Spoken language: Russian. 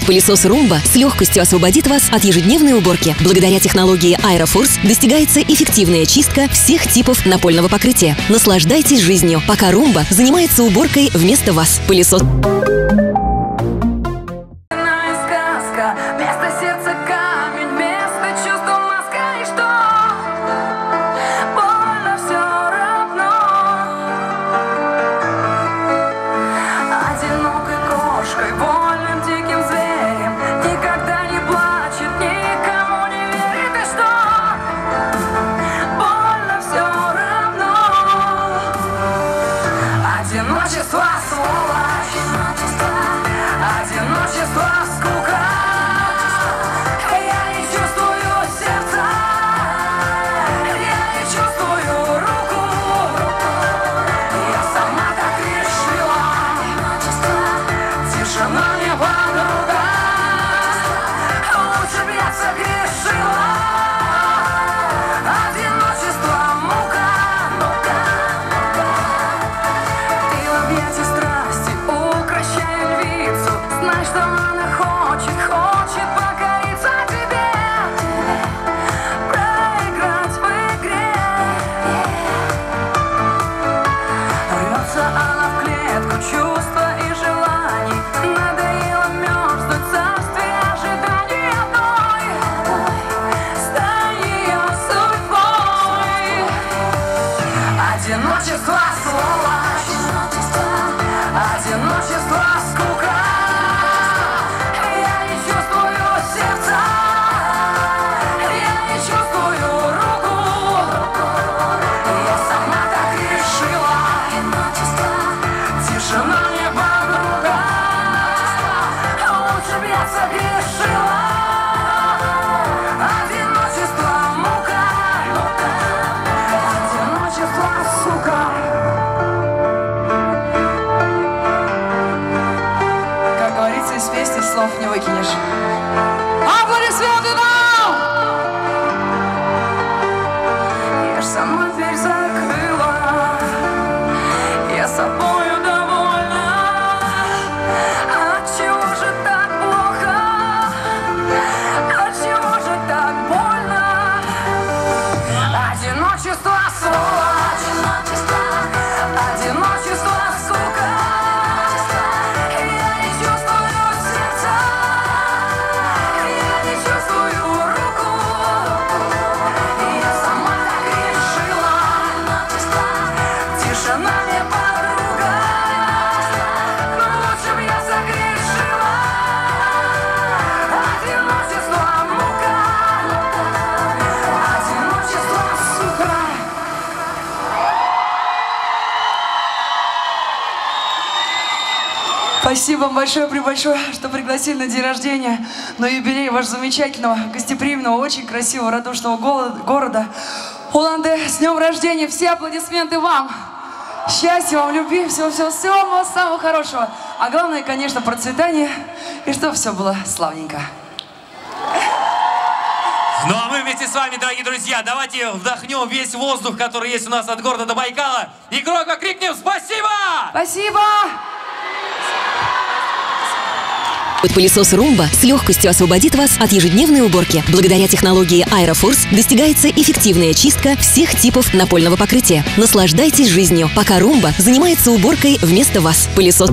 Пылесос Roomba с легкостью освободит вас от ежедневной уборки. Благодаря технологии Aeroforce достигается эффективная чистка всех типов напольного покрытия. Наслаждайтесь жизнью, пока Roomba занимается уборкой вместо вас. Пылесос. Одиночество, сволочь, одиночество, скука. Я не чувствую сердца, я не чувствую руку. Я сама так решила, тишина не подруга. Лучше б я согрешила. Одиночество, мука. Одиночество, сволочь, одиночество, скука. Я не чувствую сердца, я не чувствую руку. Я сама так решила, тишина не подруга. Лучше б я согрешила. Одиночество, мука. Одиночество, сука. Как говорится, из песни слов не выкинешь. Аплодисменты нам! Я ж сама дверь закрыла, я собою довольна. Отчего же так плохо? Отчего же так больно? Одиночество, сволочь, одиночество, сука. Я не чувствую сердца, я не чувствую руку. Я сама так решила, тишина не подруга. Лучше б я согрешила. Одиночество, мука. Одиночество, сука. Спасибо вам большое, что пригласили на день рождения, на юбилей вашего замечательного, гостеприимного, очень красивого, радушного города Улан-Удэ. С днем рождения! Все аплодисменты вам! Счастья вам, любви, всего самого хорошего. А главное, конечно, процветание, и чтобы все было славненько. Ну а мы вместе с вами, дорогие друзья, давайте вдохнем весь воздух, который есть у нас от города до Байкала, и громко крикнем «Спасибо!» Спасибо! Пылесос Roomba с легкостью освободит вас от ежедневной уборки. Благодаря технологии Aeroforce достигается эффективная чистка всех типов напольного покрытия. Наслаждайтесь жизнью, пока Roomba занимается уборкой вместо вас. Пылесос.